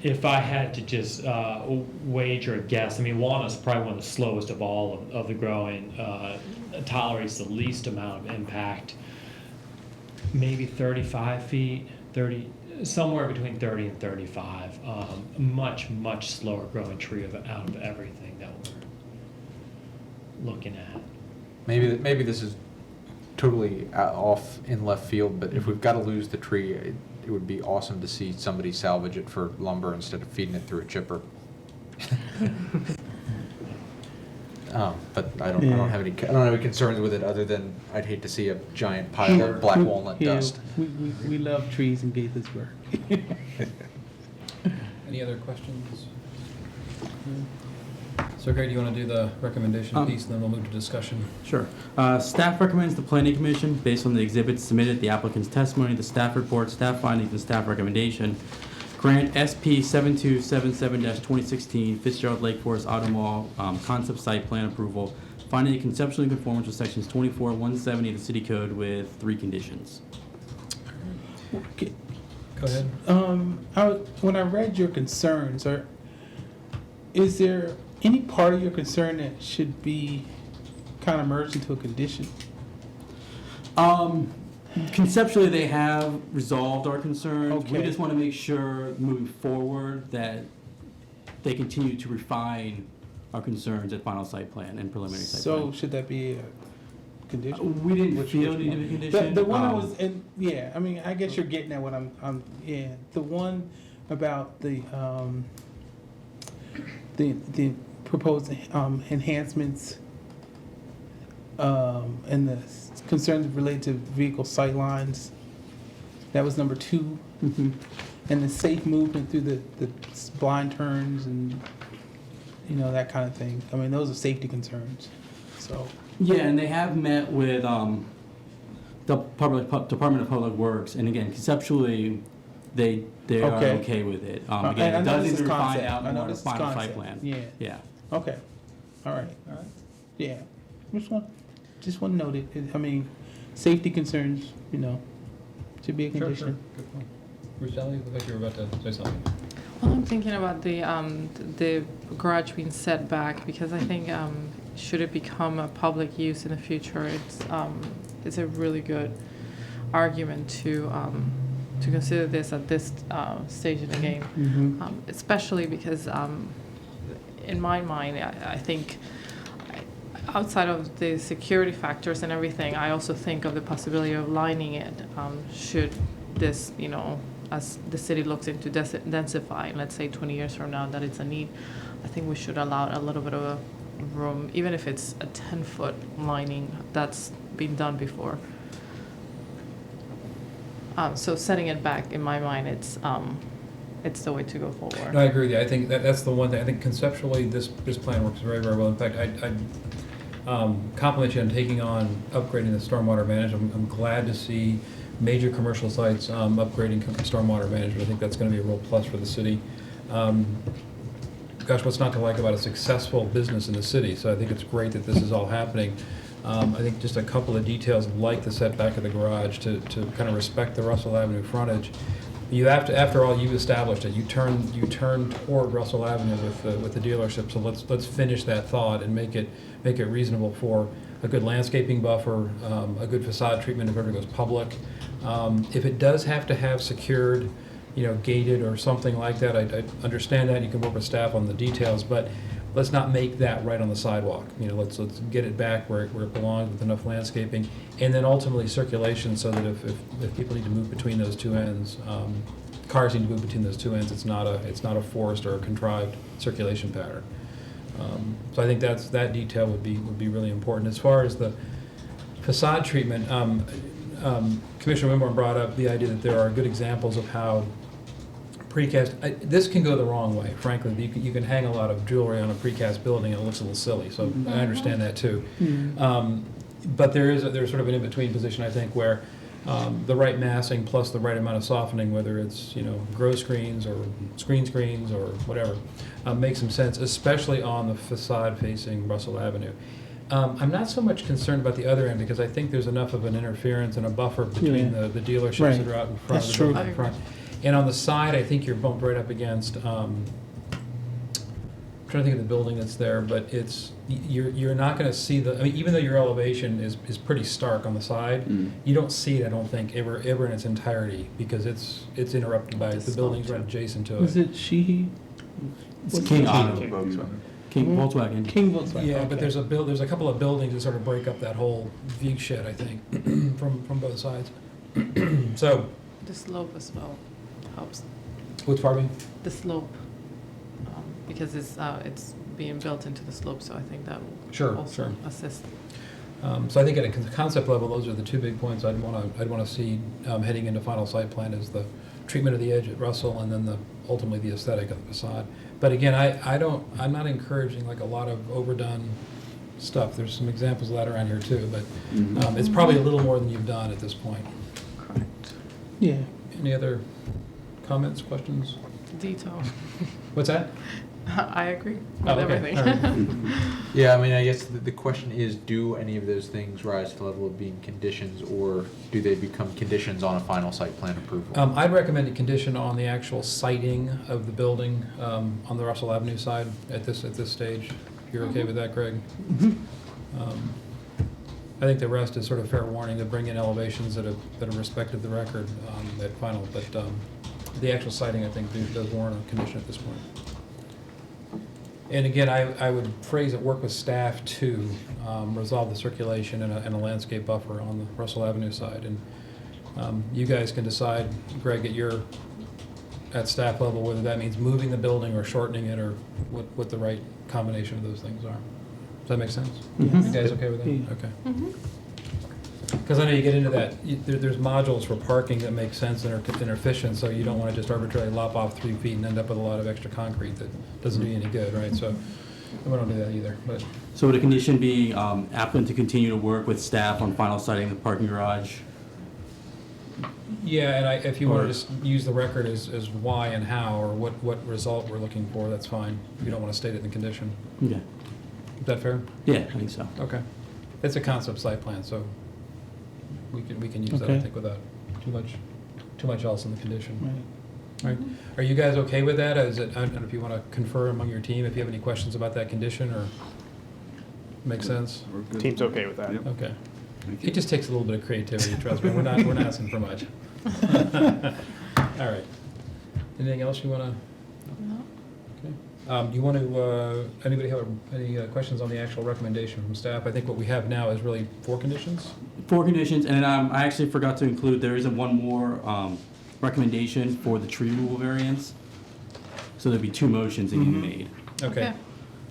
if I had to just wager a guess, I mean, walnut's probably one of the slowest of all of the growing, tolerates the least amount of impact. Maybe 35 feet, 30, somewhere between 30 and 35. Much, much slower growing tree out of everything that we're looking at. Maybe this is totally off in left field, but if we've got to lose the tree, it would be awesome to see somebody salvage it for lumber instead of feeding it through a chipper. But I don't have any concerns with it other than I'd hate to see a giant pile of black walnut dust. We love trees in Gaithersburg. Any other questions? So Greg, do you want to do the recommendation piece, and then we'll move to discussion? Sure. Staff recommends the planning commission, based on the exhibits submitted, the applicant's testimony, the staff report, staff findings, and staff recommendation, grant SP 7277-2016 Fitzgerald Lake Forest Auto Mall concept site plan approval, finding it conceptually in conformance with sections 24 and 170 of the city code with 3 conditions. Okay. Go ahead. When I read your concerns, is there any part of your concern that should be kind of merged into a condition? Conceptually, they have resolved our concerns. We Okay. just want to make sure moving forward that they continue to refine our concerns at final site plan and preliminary site So plan. should that be a condition? We didn't Which feel one? it needed to be a condition. The one I was, yeah, I mean, I guess you're getting at what yeah, the one about the proposed enhancements and the concerns related to vehicle sightlines. That was number 2. Mhm. And the safe movement through the blind turns and, that kind of thing. I mean, those are safety concerns, so. Yeah, and they have met with the Department of Public Works, and again, conceptually, they are Okay. okay with it. And I Again, it know does this need is to refine concept. out I know more to this is final site concept. plan. Yeah. Yeah. Okay, all right, yeah. Just want to note it. I mean, safety concerns, should be a condition. Good point. Bruce Daly, you look like you were about to say something. Well, I'm thinking about the garage being set back, because I think should it become a public use in the future, it's a really good argument to consider this at this stage in the game, especially because in my mind, I think outside of the security factors and everything, I also think of the possibility of lining it should this, as the city looks into densifying, let's say 20 years from now, that it's a need. I think we should allow a little bit of a room, even if it's a 10-foot lining. That's been done before. So setting it back, in my mind, it's the way to go forward. No, I agree with you. I think that's the one thing. I think conceptually, this plan works very, very well. In fact, I compliment you on taking on upgrading the stormwater management. I'm glad to see major commercial sites upgrading stormwater management. I think that's going to be a real plus for the city. Gosh, what's not to like about a successful business in the city? So I think it's great that this is all happening. I think just a couple of details, like the setback of the garage, to kind of respect the Russell Avenue frontage. You have to, after all, you've established it. You turn toward Russell Avenue with the dealership. So let's finish that thought and make it reasonable for a good landscaping buffer, a good facade treatment if it ever goes public. If it does have to have secured, gated or something like that, I understand that. You can work with staff on the details, but let's not make that right on the sidewalk. Let's get it back where it belongs with enough landscaping, and then ultimately circulation, so that if people need to move between those two ends, cars need to move between those two ends. It's not a forced or a contrived circulation pattern. So I think that detail would be really important. As far as the facade treatment, Commissioner Winborn brought up the idea that there are good examples of how precast, this can go the wrong way, frankly. You can hang a lot of jewelry on a precast building and it looks a little silly, so I understand that too. But there's sort of an in-between position, I think, where the right massing plus the right amount of softening, whether it's grow screens or screens or whatever, makes some sense, especially on the facade facing Russell Avenue. I'm not so much concerned about the other end, because I think there's enough of an interference and a buffer between the dealerships that are out in front That's of the true. building in front. And on the side, I think you're bumped right up against, I'm trying to think of the building that's there, but you're not gonna see I mean, even though your elevation is pretty stark on the side, you don't see it, I don't think, ever in its entirety, because it's interrupted by the buildings right adjacent to Was it. it Sheehy? It's King Auto, Volkswagen. King Volkswagen. King Volkswagen. Yeah, okay. but there's a couple of buildings that sort of break up that whole view shed, I think, from both sides. So, The slope as well helps. what's pardon me? The slope, because it's being built into the slope, so I think that Sure, will also sure. assist. So I think at a concept level, those are the two big points I'd wanna see heading into final site plan, is the treatment of the edge at Russell, and then ultimately the aesthetic of the facade. But again, I'm not encouraging like a lot of overdone stuff. There's some examples of that around here too, but it's probably a little more than you've done at this point. Yeah. Any other comments, questions? Detail. What's that? I agree Oh, with okay. everything. All right. Yeah, I mean, I guess the question is, do any of those things rise to the level of being conditions, or do they become conditions on a final site plan approval? I'd recommend a condition on the actual siting of the building on the Russell Avenue side at this stage. If you're okay with that, Greg? I think the rest is sort of fair warning to bring in elevations that have respected the record at final, but the actual siting, I think, does warrant a condition at this point. And again, I would phrase it, work with staff to resolve the circulation and a landscape buffer on the Russell Avenue side. And you guys can decide, Greg, at staff level, whether that means moving the building or shortening it, or what the right combination of those things are. Does that make sense? You guys okay with that? Yeah. Okay. Because I know you get into that, there's modules for parking that make sense and are efficient, so you don't want to just arbitrarily lop off 3 feet and end up with a lot of extra concrete that doesn't do you any good, right? So we don't do that either, but. So would a condition be applicant to continue to work with staff on final siting the parking garage? Yeah, and if you want to just use the record as why and how, or what result we're looking for, that's fine. You don't want to state it in the condition. Okay. Is that fair? Yeah, I think so. Okay. It's a concept site plan, so we can use that, I Okay. think, without too much else in the condition. Right. All right. Are you guys okay with that? I don't know if you want to confer among your team, if you have any questions about that condition, or make sense? We're good. Team's okay with that. Yep. Okay. Thank you. It just takes a little bit of creativity, trust me. We're not asking for much. All right. Anything else you want to? No? Okay. Do you want to, anybody have any questions on the actual recommendation from staff? I think what we have now is really 4 conditions. 4 conditions, and I actually forgot to include, there isn't one more recommendation for the tree removal variance. So there'd be 2 motions that you made. Okay.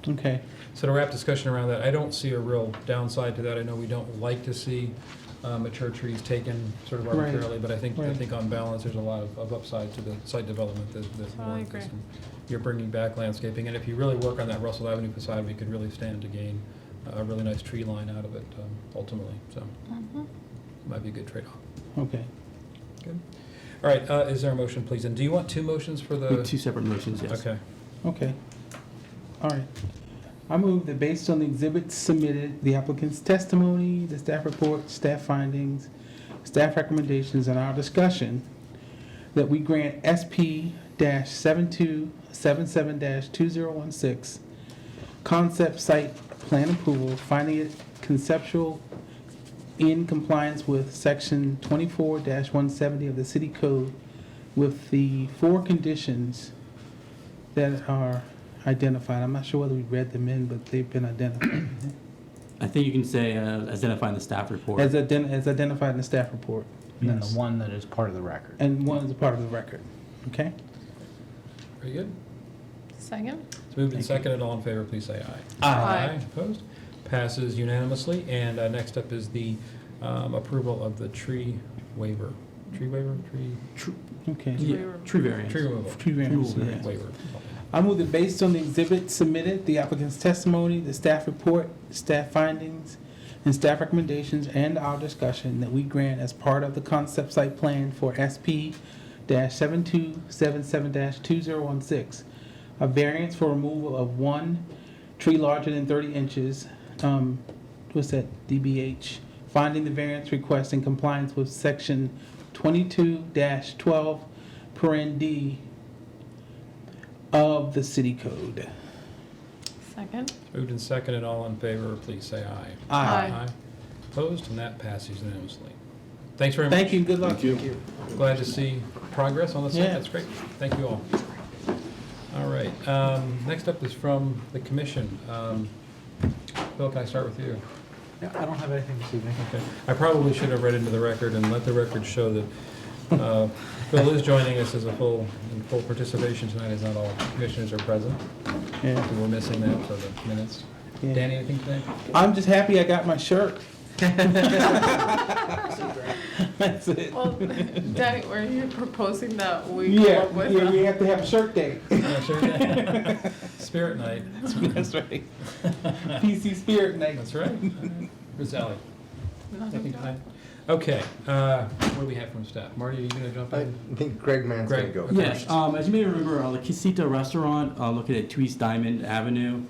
Okay. So to wrap discussion around that, I don't see a real downside to that. I know we don't like to see mature trees taken sort of Right. arbitrarily, but I think Right. on balance, there's a lot of upside to the site development that warrants this. agree. And you're bringing back landscaping, and if you really work on that Russell Avenue facade, we could really stand to gain a really nice tree line out of it ultimately. So might be a good trade-off. Okay. Good. All right, is there a motion, please? And do you want 2 motions for the? 2 separate motions, yes. Okay. Okay. All right. I move that based on the exhibits submitted, the applicant's testimony, the staff report, staff findings, staff recommendations, and our discussion, that we grant SP-7277-2016 concept site plan approval, finding it conceptual in compliance with section 24-170 of the city code, with the 4 conditions that are identified. I'm not sure whether we read them in, but they've been identified. I think you can say identify in the staff report. As identified in the staff report. And then the Yes. one that is part of the record. And one is a part of the record. Okay? Very good. Second? It's moved and seconded. All in favor, please say aye. Aye. Opposed? Passes unanimously. And next up is the approval of the tree waiver. Tree waiver? Okay. Yeah, tree variance. Tree removal. Tree variance, Tree yeah. Waiver. I move that based on the exhibits submitted, the applicant's testimony, the staff report, staff findings, and staff recommendations, and our discussion, that we grant as part of the concept site plan for SP-7277-2016, a variance for removal of 1 tree larger than 30 inches, what's that, DBH, finding the variance request in compliance with section 22-12 paren D of the city code. Second? Moved and seconded, all in favor, please say aye. Aye. Opposed, and that passes unanimously. Thanks very much. Thank you, good luck. Thank you. Glad to see progress on the site, Yeah. that's great. Thank you all. All right, next up is from the commission. Bill, can I start with you? Yeah, I don't have anything this evening. Okay. I probably should have read into the record and let the record show that Bill is joining us as in full participation tonight, as not all commissioners are present. Yeah. So we're missing that for the minutes. Yeah. Danny, anything today? I'm just happy I got my shirt. That's it. Well, Danny, were you proposing that we come Yeah, up with? yeah, we have to have a shirt day. Yeah, sure, yeah. Spirit night. That's right. PC Spirit Night. That's right. Where's Sally? Nothing Nothing to tonight? Okay, what do we have from staff? Marty, are you gonna jump I in? think Greg Mann's gonna Greg. go Okay. Yes, as you may remember, the Casita Restaurant, located at 2 East Diamond Avenue,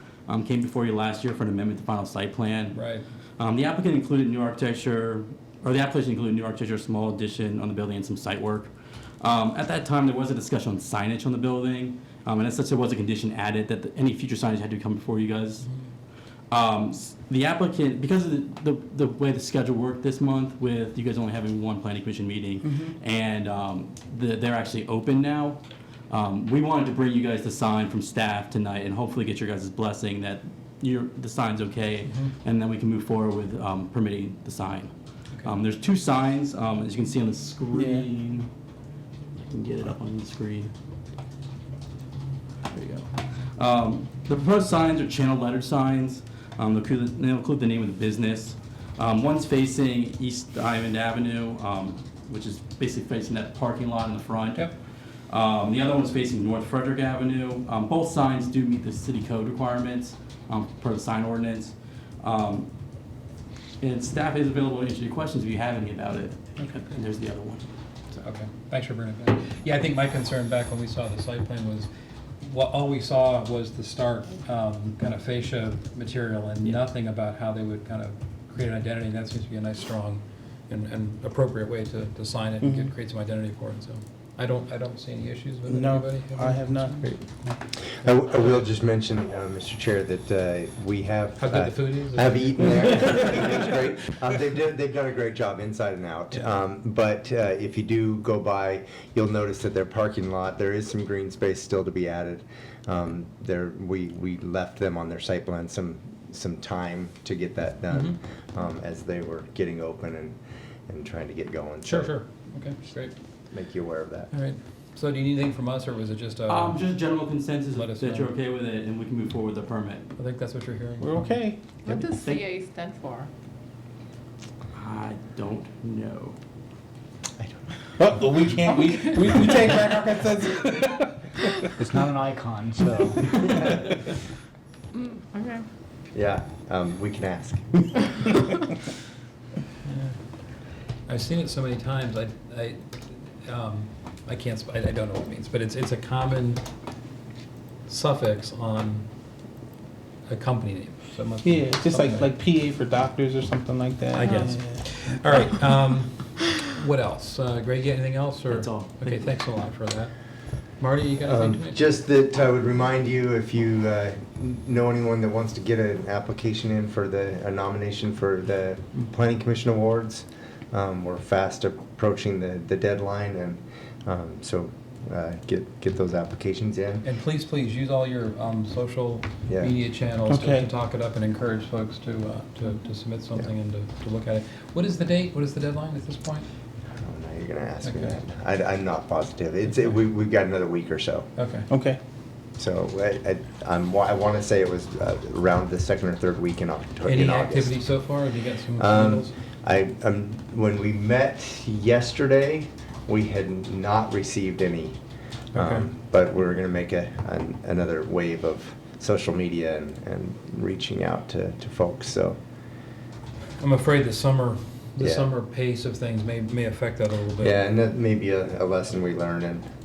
came before you last year for an amendment to final site plan. Right. The applicant included new architecture, or the application included new architecture, small addition on the building, and some site work. At that time, there was a discussion on signage on the building, and as such, there was a condition added that any future signage had to come before you guys. The applicant, because of the way the schedule worked this month, with you guys only having one planning commission meeting, and they're actually open now, we wanted to bring you guys the sign from staff tonight and hopefully get your guys' blessing that the sign's okay, and then we can move forward with permitting the sign. Okay. There's 2 signs, as you can see on the screen. I can get it up on the screen. There you go. The proposed signs are channel lettered signs. They'll include the name of the business. One's facing East Diamond Avenue, which is basically facing that parking lot in the front. Yep. The other one's facing North Frederick Avenue. Both signs do meet the city code requirements per the sign ordinance. And staff is available to answer your questions if you have any about it. Okay. And there's the other one. Okay, thanks for bringing it back. Yeah, I think my concern back when we saw the site plan was, all we saw was the stark kind of fascia material and nothing about how they would kind of create an identity. And that seems to be a nice, strong, and appropriate way to sign it and create some identity for it. So I don't see any issues with it. No, Anybody? I have not. I will just mention, Mr. Chair, that we have. How good the food is? I have eaten there. It's great. They've done a great job inside and out. Yeah. But if you do go by, you'll notice that their parking lot, there is some green space still to be added. We left them on their site plan some time to get that done as they were getting open and trying to get going. Sure, So sure. Okay, great. Make you aware of that. All right. So do you need anything from us, or was it just Just general consensus Let us that you're know. okay with it, and we can move forward with the permit. I think that's what you're hearing. We're okay. What does CA stand for? I don't know. Oh, we can't, we take back our consensus. It's not an icon, so. Okay. Yeah, we can ask. I've seen it so many times. I can't. I don't know what it means, but it's a common suffix on a company name. So it must be Yeah, just something like PA for doctors or something like that. I guess. Yeah. All right. What else? Greg, you got anything else? Or? That's all. Okay. Thanks a lot for that. Marty, you got anything to make? Just that I would remind you, if you know anyone that wants to get an application in for a nomination for the Planning Commission Awards, we're fast approaching the deadline, and so get those applications in. And please use all your social Yeah. media channels Okay. to talk it up and encourage folks to submit something and to look at it. What is the date? What is the deadline at this point? I don't know, you're gonna ask me Okay. that. I'm not positive. We've got another week or so. Okay. Okay. So I want to say it was around the second or third week in October. Any in August. activity so far? Have you got some handles? When we met yesterday, we had not received any, Okay. but we're going to make another wave of social media and reaching out to folks. So I'm afraid the summer Yeah. pace of things may affect that a little bit. yeah, and that may be a lesson we learn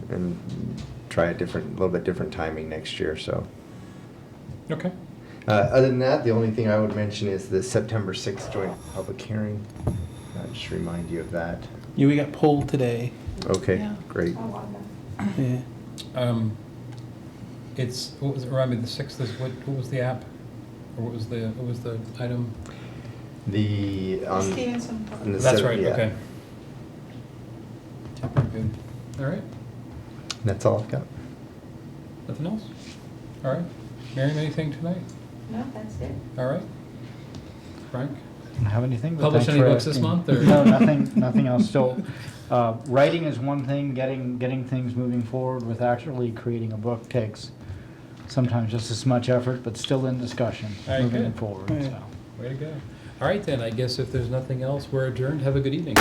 and try a little bit different timing next year. So Okay. other than that, the only thing I would mention is the September 6th joint public hearing. I'll just remind you of that. Yeah, we got polled today. Okay, Yeah. great. Yeah. It's, what was it, remind me, the 6th is, what was the app? Or what was the item? The, on Stevenson. on the That's seven- right, yeah. okay. Good. All right, That's all I've got. nothing else? All right. Miriam, anything tonight? No, that's it. All right. Frank? Don't have anything. but Publish thanks any for books this asking. month, or- No, nothing else. So, writing is one thing, getting things moving forward with actually creating a book takes sometimes just as much effort, but still in discussion, All right, moving good. it forward, Yeah. so. Way to go. All right, then, I guess if there's nothing else, we're adjourned. Have a good evening.